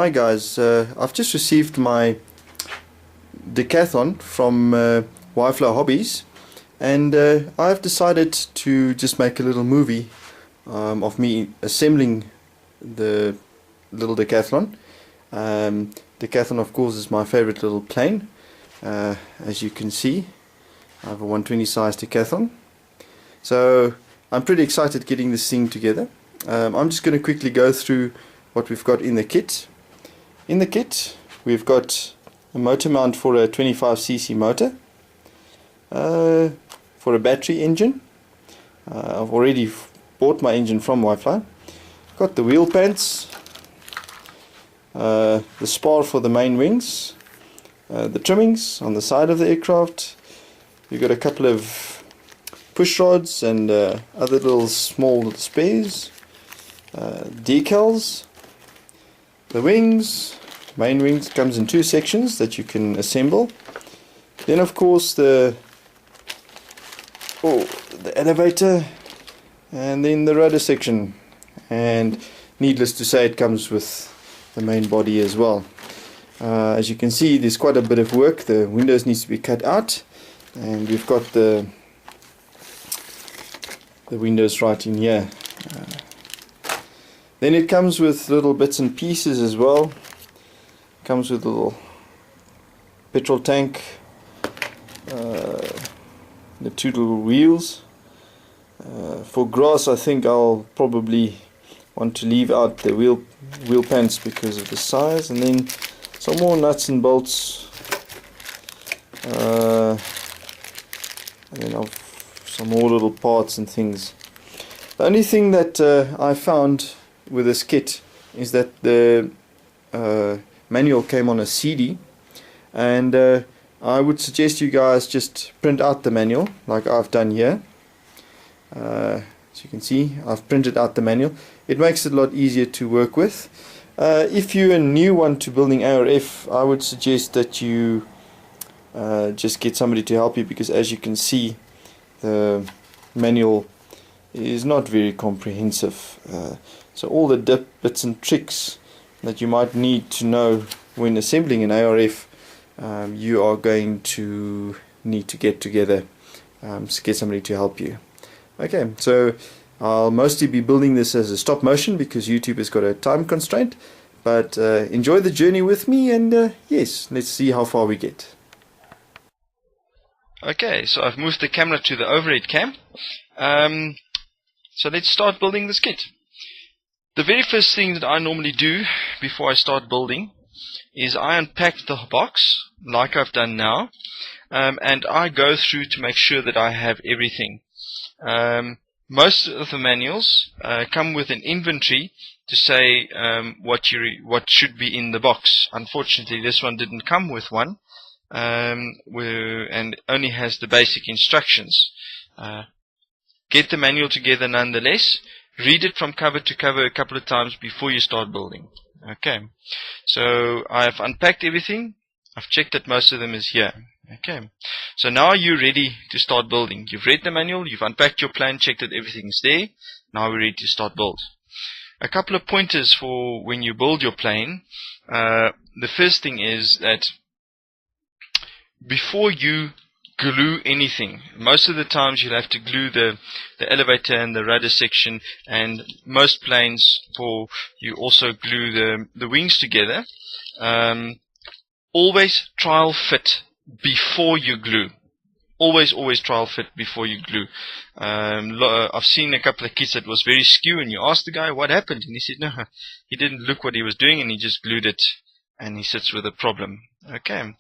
Hi guys, I've just received my decathlon from Wi-Fi Hobbies, and I've decided to just make a little movie of me assembling the little decathlon. Decathlon, of course, is my favorite little plane. As you can see, I have a 120 size decathlon, so I'm pretty excited getting this thing together. I'm just going to quickly go through what we've got in the kit. In the kit we've got a motor mount for a 25cc motor, for a battery engine. I've already bought my engine from Wi-Fi. Got the wheel pants, the spar for the main wings, the trimmings on the side of the aircraft. We've got a couple of push rods and other little small spares, decals, the wings. Main wings comes in two sections that you can assemble. Then of course the elevator, and then the rudder section, and needless to say it comes with the main body as well. As you can see, there's quite a bit of work. The windows needs to be cut out, and we've got the windows right in here. Then it comes with little bits and pieces as well. Comes with a little petrol tank, the two little wheels. For grass, I think I'll probably want to leave out the wheel pants because of the size, and then some more nuts and bolts, and then some more little parts and things. The only thing that I found with this kit is that the manual came on a CD, and I would suggest you guys just print out the manual like I've done here. As you can see, I've printed out the manual. It makes it a lot easier to work with. If you're a new one to building ARF, I would suggest that you just get somebody to help you, because as you can see, the manual is not very comprehensive. So all the bits and tricks that you might need to know when assembling an ARF, you are going to need to get together, to get somebody to help you. Okay, so I'll mostly be building this as a stop motion because YouTube has got a time constraint, but enjoy the journey with me, and yes, let's see how far we get. Okay, so I've moved the camera to the overhead cam. So let's start building this kit. The very first thing that I normally do before I start building is I unpack the box like I've done now, and I go through to make sure that I have everything. Most of the manuals come with an inventory to say what should be in the box. Unfortunately, this one didn't come with one, and only has the basic instructions. Get the manual together nonetheless. Read it from cover to cover a couple of times before you start building. Okay, so I've unpacked everything. I've checked that most of them is here. Okay, so now you're ready to start building. You've read the manual, you've unpacked your plan, checked that everything's there. Now we're ready to start build. A couple of pointers for when you build your plane. The first thing is that before you glue anything, most of the times you'll have to glue the elevator and the rudder section, and most planes you also glue the wings together. Always trial fit before you glue. Always trial fit before you glue. I've seen a couple of kits that was very skew, and you ask the guy what happened, and he said no, he didn't look what he was doing and he just glued it, and he sits with a problem. Okay.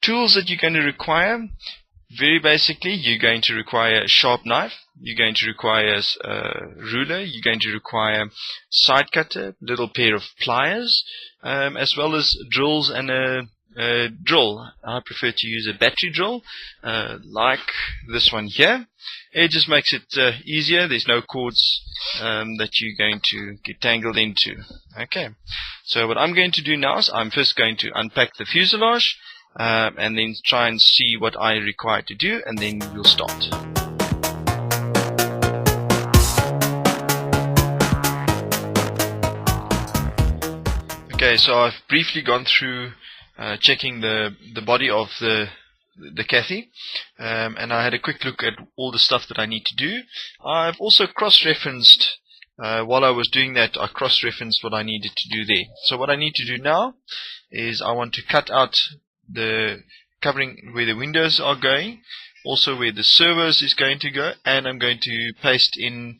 Tools that you're going to require, very basically, you're going to require a sharp knife, you're going to require a ruler, you're going to require side cutter, little pair of pliers, as well as drills and a drill. I prefer to use a battery drill, like this one here. It just makes it easier. There's no cords that you're going to get tangled into. Okay, so what I'm going to do now is I'm first going to unpack the fuselage, and then try and see what I require to do, and then we'll start. Okay, so I've briefly gone through checking the body of the Cathy, and I had a quick look at all the stuff that I need to do. I've also cross-referenced, while I was doing that, I cross-referenced what I needed to do there. So what I need to do now is I want to cut out the covering where the windows are going, also where the servos is going to go, and I'm going to paste in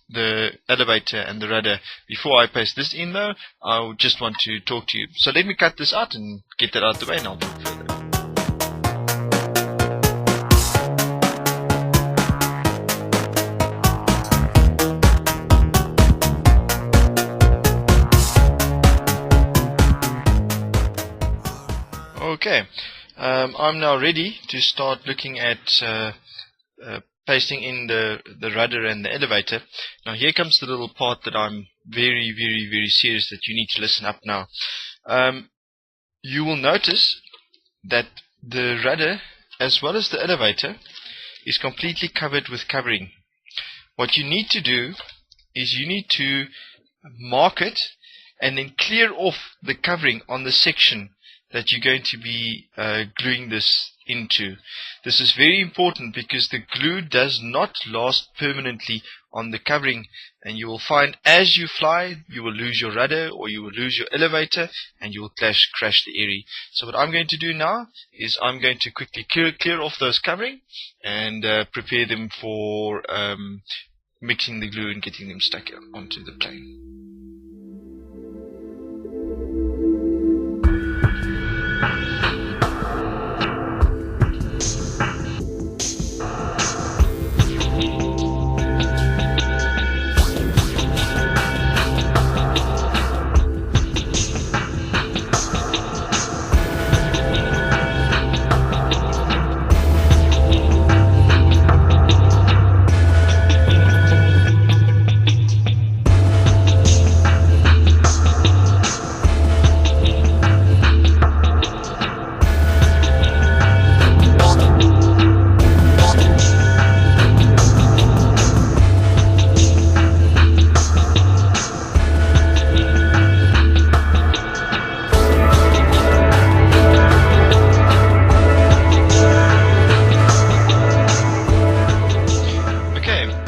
the elevator and the rudder. Before I paste this in though, I just want to talk to you. So let me cut this out and get that out of the way, and I'll talk further. Okay, I'm now ready to start looking at pasting in the rudder and the elevator. Now here comes the little part that I'm very serious that you need to listen up now. You will notice that the rudder as well as the elevator is completely covered with covering. What you need to do is you need to mark it and then clear off the covering on the section that you're going to be gluing this into. This is very important because the glue does not last permanently on the covering, and you will find as you fly you will lose your rudder or you will lose your elevator and you will crash the area. So what I'm going to do now is I'm going to quickly clear off those covering and prepare them for mixing the glue and getting them stuck onto the plane.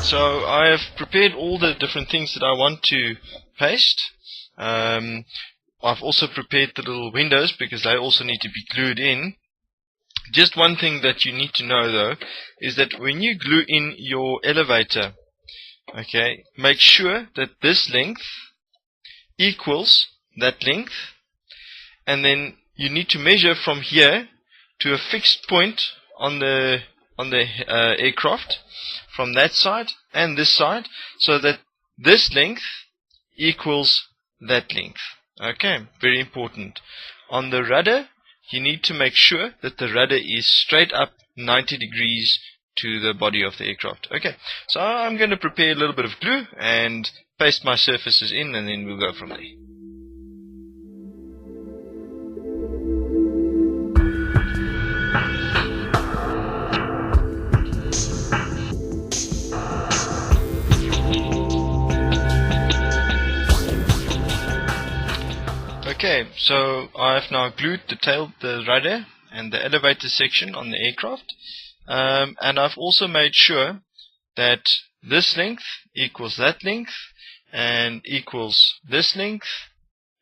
So I have prepared all the different things that I want to paste. I've also prepared the little windows because they also need to be glued in. Just one thing that you need to know though is that when you glue in your elevator, okay, make sure that this length equals that length, and then you need to measure from here to a fixed point on the aircraft, from that side and this side, so that this length equals that length. Okay, very important. On the rudder, you need to make sure that the rudder is straight up 90 degrees to the body of the aircraft. Okay, so I'm going to prepare a little bit of glue and paste my surfaces in, and then we'll go from there. Okay, so I've now glued the rudder and the elevator section on the aircraft, and I've also made sure that this length equals that length and equals this length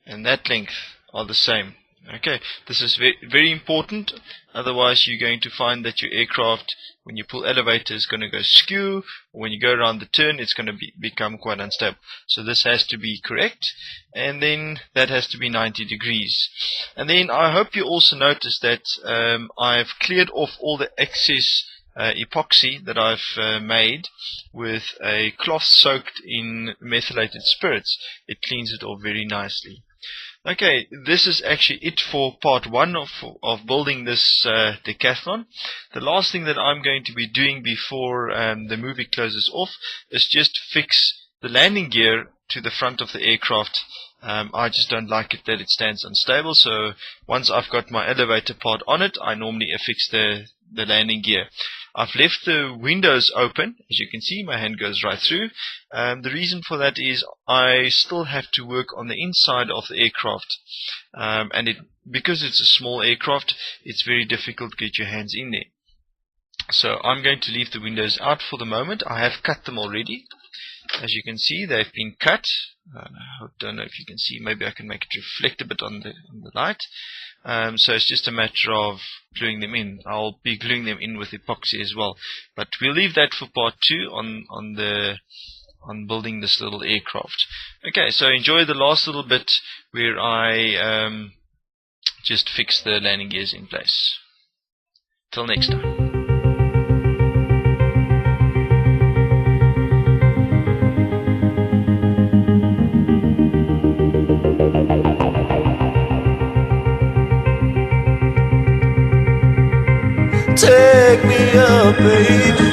and that length are the same. Okay, this is very important, otherwise you're going to find that your aircraft, when you pull elevator, is going to go skew, or when you go around the turn it's going to become quite unstable. So this has to be correct, and then that has to be 90 degrees. And then I hope you also notice that I've cleared off all the excess epoxy that I've made with a cloth soaked in methylated spirits. It cleans it off very nicely. Okay, this is actually it for part one of building this decathlon. The last thing that I'm going to be doing before the movie closes off is just fix the landing gear to the front of the aircraft. I just don't like it that it stands unstable, so once I've got my elevator part on it, I normally affix the landing gear. I've left the windows open. As you can see, my hand goes right through. The reason for that is I still have to work on the inside of the aircraft, and because it's a small aircraft, it's very difficult to get your hands in there. So I'm going to leave the windows out for the moment. I have cut them already. As you can see, they've been cut. I don't know if you can see. Maybe I can make it reflect a bit on the light. So it's just a matter of gluing them in. I'll be gluing them in with epoxy as well. But we'll leave that for part 2 on building this little aircraft. Okay, so enjoy the last little bit where I just fix the landing gears in place. Till next time. Take me up, baby.